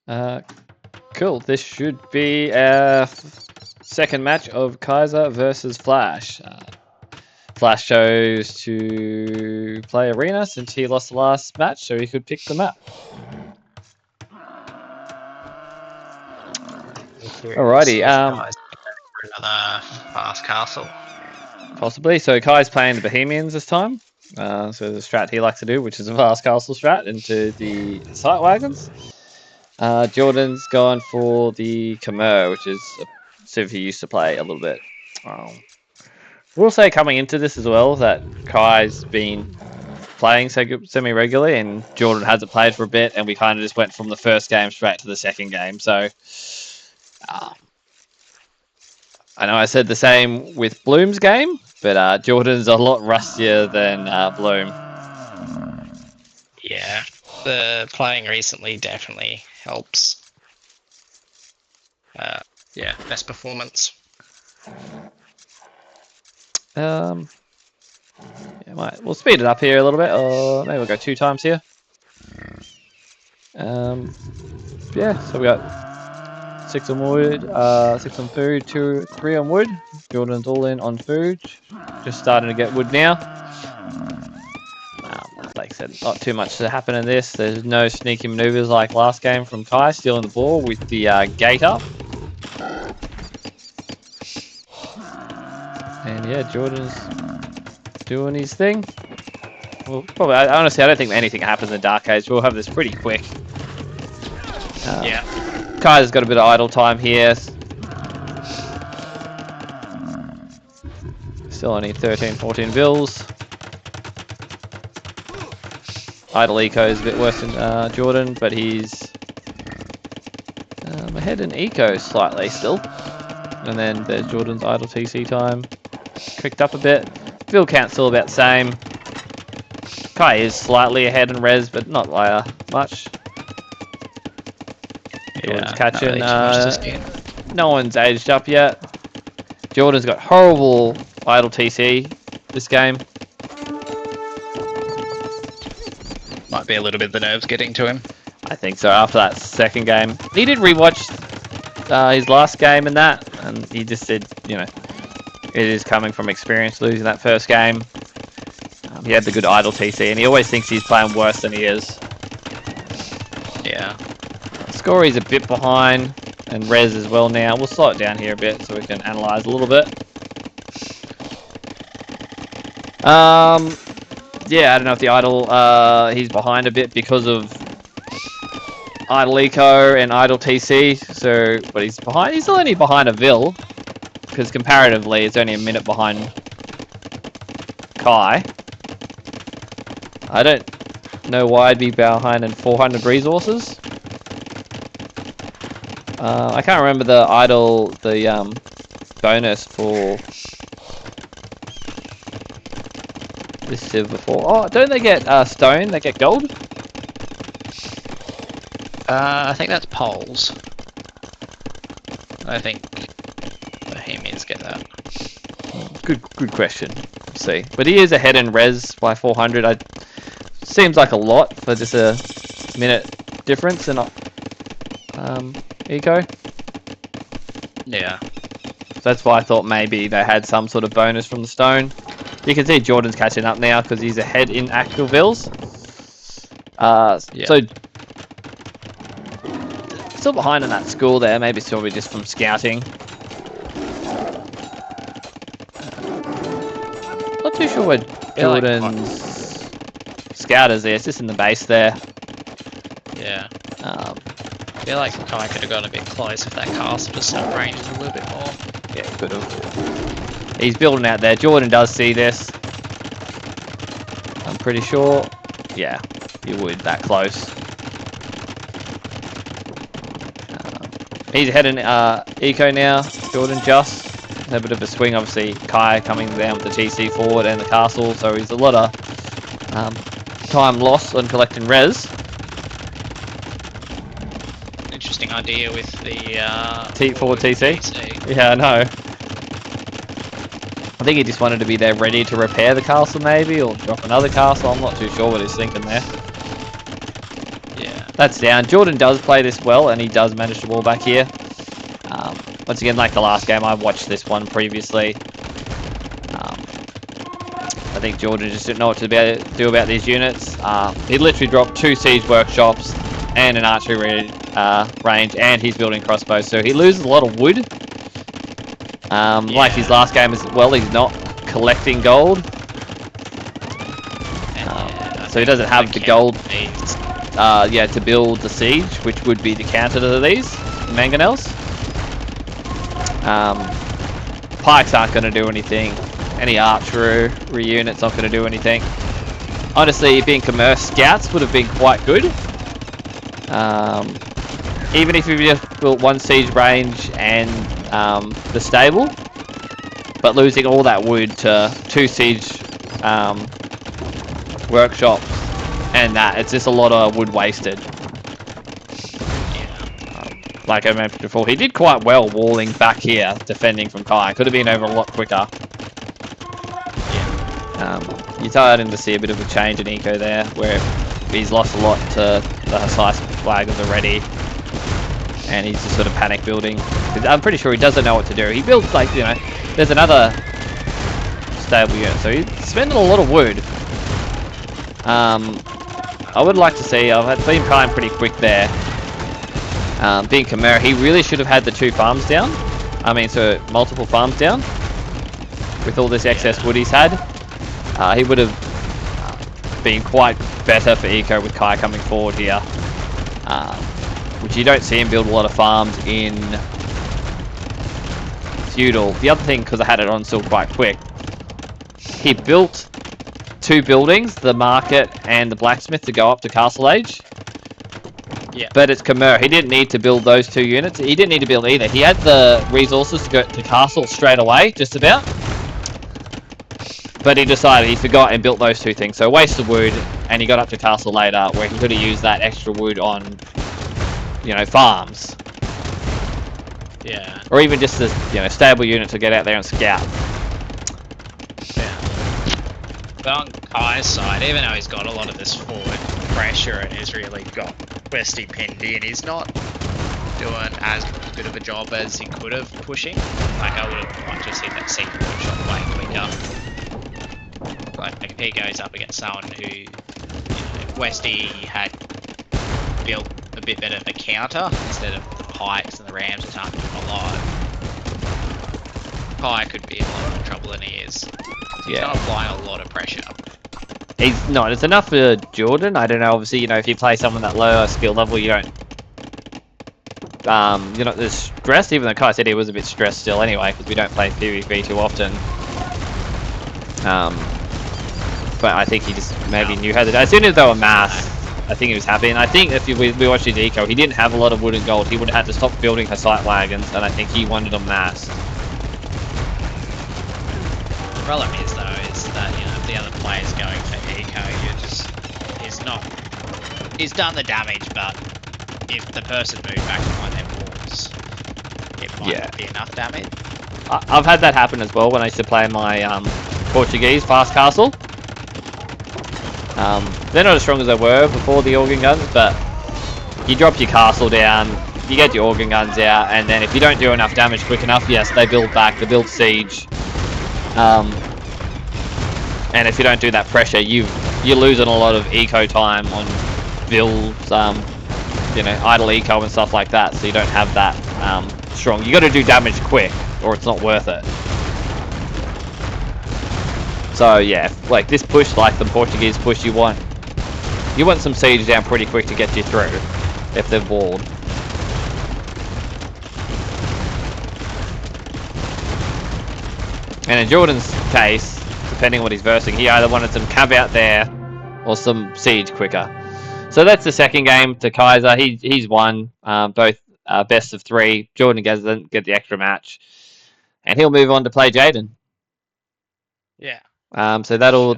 Cool. This should be our second match of Caiza versus Flash. Flash chose to play Arena since he lost the last match, so he could pick the map. Alrighty. Another fast castle. Possibly. So Kai's playing the Bohemians this time. So the strat he likes to do, which is a fast castle strat into the sight wagons. Jordan's gone for the Khmer, which is a civ he used to play a little bit. We'll say coming into this as well that Kai's been playing semi-regularly and Jordan hasn't played for a bit, and we kind of just went from the first game straight to the second game. So I know I said the same with Bloom's game, but Jordan's a lot rustier than Bloom. Yeah, the playing recently definitely helps. Yeah, best performance. Yeah, we'll speed it up here a little bit, or maybe we'll go 2 times here. Yeah, so we got 6 on wood, 6 on food, 3 on wood. Jordan's all in on food, just starting to get wood now. Like I said, not too much to happen in this. There's no sneaky maneuvers like last game from Kai, stealing the ball with the gate up. And yeah, Jordan's doing his thing. Well, probably, honestly, I don't think anything happens in Dark Age. We'll have this pretty quick. Yeah. Kai's got a bit of idle time here. Still only 13, 14 bills. Idle eco is a bit worse than Jordan, but he's ahead in eco slightly still. And then there's Jordan's idle TC time. Tricked up a bit. Bill count's still about the same. Kai is slightly ahead in res, but not much. Jordan's catching. No one's aged up yet. Jordan's got horrible idle TC this game. Might be a little bit the nerves getting to him. I think so. After that second game, he did rewatch his last game and that, and he just said, you know, it is coming from experience losing that first game. He had the good idle TC, and he always thinks he's playing worse than he is. Yeah. Scory's a bit behind, and res as well now. We'll slow it down here a bit so we can analyze a little bit. Yeah, I don't know if the idle, he's behind a bit because of idle eco and idle TC. So, but he's behind. He's only behind a Vil, because comparatively, it's only a minute behind Kai. I don't know why I'd be behind in 400 resources. I can't remember the idle, the bonus for this civ before. Oh, don't they get stone? They get gold? I think that's poles. I think Bohemians get that. Good question. We'll see. But he is ahead in res by 400. Seems like a lot for just a minute difference in eco. Yeah. So that's why I thought maybe they had some sort of bonus from the stone. You can see Jordan's catching up now because he's ahead in actual Vils. Yeah. So still behind in that school there. Maybe it's probably just from scouting. Not too sure where Jordan's scout is there. It's just in the base there. Yeah. I feel like Kai could have gone a bit close if that castle just ranged a little bit more. Yeah, could have. He's building out there. Jordan does see this. I'm pretty sure. Yeah, you would that close. He's ahead in eco now. Jordan just a bit of a swing. Obviously, Kai coming down with the TC forward and the castle. So he's a lot of time lost on collecting res. Interesting idea with the forward TC. Yeah, I know. I think he just wanted to be there ready to repair the castle maybe, or drop another castle. I'm not too sure what he's thinking there. Yeah. that's down. Jordan does play this well, and he does manage to wall back here. Once again, like the last game, I watched this one previously. I think Jordan just didn't know what to do about these units. He literally dropped 2 siege workshops and an archery range, and he's building crossbows, so he loses a lot of wood. Like his last game as well, he's not collecting gold. So he doesn't have the gold to build the siege, which would be the counter to these mangonels. Pikes aren't going to do anything. Any archery unit's not going to do anything. Honestly, being commerce scouts would have been quite good. Even if you just built 1 siege range and the stable, but losing all that wood to 2 siege workshops and that, it's just a lot of wood wasted. Like I mentioned before, he did quite well walling back here, defending from Kai. Could have been over a lot quicker. You're starting to see a bit of a change in eco there, where he's lost a lot to the Hussite wagons already, and he's just sort of panic building. I'm pretty sure he doesn't know what to do. He builds, like, you know, there's another stable unit, so he's spending a lot of wood. I would like to see, I've been trying pretty quick there. Being Chimera, he really should have had the 2 farms down. I mean, so multiple farms down. With all this excess wood he's had. He would have been quite better for eco with Kai coming forward here. Which you don't see him build a lot of farms in Feudal. The other thing, because I had it on still quite quick, he built 2 buildings, the market and the blacksmith, to go up to Castle Age. Yeah. But it's Chimera. He didn't need to build those 2 units. He didn't need to build either. He had the resources to go to Castle straight away, just about. But he decided he forgot and built those 2 things. So wasted wood, and he got up to Castle later, where he could have used that extra wood on, you know, farms. Yeah. Or even just a, you know, stable unit to get out there and scout. Yeah. But on Kai's side, even though he's got a lot of this forward pressure and has really got Westy pinned in, he's not doing as good of a job as he could have pushing. Like, I would have liked to see that siege workshop way quicker. Like, if he goes up against someone who, you know, Westy had built a bit better of a counter instead of the pikes and the rams which aren't doing a lot, Kai could be in a lot more trouble than he is. He's not applying a lot of pressure. He's not. It's enough for Jordan. I don't know. Obviously, you know, if you play someone that lower skill level, you don't. You're not as stressed. Even though Kai said he was a bit stressed still, anyway, because we don't play PvP too often. But I think he just maybe knew how to do it. As soon as they were mass, I think he was happy. And I think if we watched his eco, he didn't have a lot of wood and gold. He would have had to stop building Hussite wagons, and I think he wanted them massed. The problem is, though, is that, you know, if the other player's going for eco, he's done the damage, but if the person moved back behind their walls, it might not be enough damage. I've had that happen as well when I used to play my Portuguese fast castle. They're not as strong as they were before the organ guns, but you drop your castle down, you get your organ guns out, and then if you don't do enough damage quick enough, yes, they build back, they build siege. And if you don't do that pressure, you're losing a lot of eco time on builds, you know, idle eco and stuff like that, so you don't have that strong. You got to do damage quick, or it's not worth it. So yeah, like this push, like the Portuguese push, you want some siege down pretty quick to get you through if they're walled. And in Jordan's case, depending on what he's versing, he either wanted some cav out there or some siege quicker. So that's the second game to Caiza. He's won both best of 3. Jordan doesn't get the extra match, and he'll move on to play Jaden. Yeah. So that'll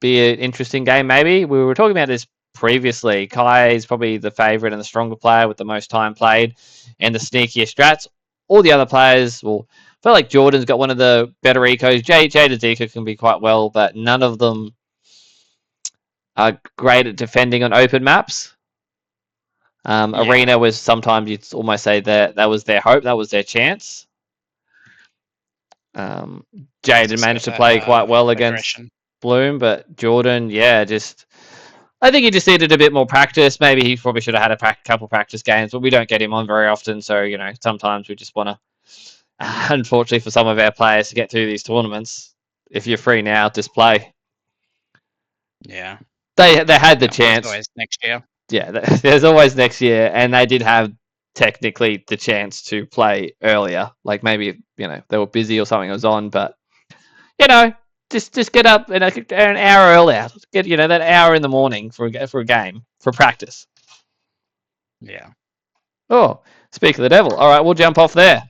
be an interesting game, maybe. We were talking about this previously. Kai is probably the favourite and the stronger player with the most time played and the sneakiest strats. All the other players, well, I feel like Jordan's got one of the better ecos. Jaden's eco can be quite well, but none of them are great at defending on open maps. Yeah. Arena was sometimes you'd almost say that was their hope, that was their chance. Jaden managed to play quite well against aggression. Bloom, but Jordan, yeah, just I think he just needed a bit more practice. Maybe he probably should have had a couple practice games, but we don't get him on very often. So sometimes we just want to. Unfortunately, for some of our players to get through these tournaments, if you're free now, just play. Yeah. They had the There's chance. always next year. Yeah, there's always next year, and they did have technically the chance to play earlier. Like maybe they were busy or something was on, but just get up an hour earlier. Get that hour in the morning for a game for practice. Yeah. Oh, speak of the devil. All right, we'll jump off there.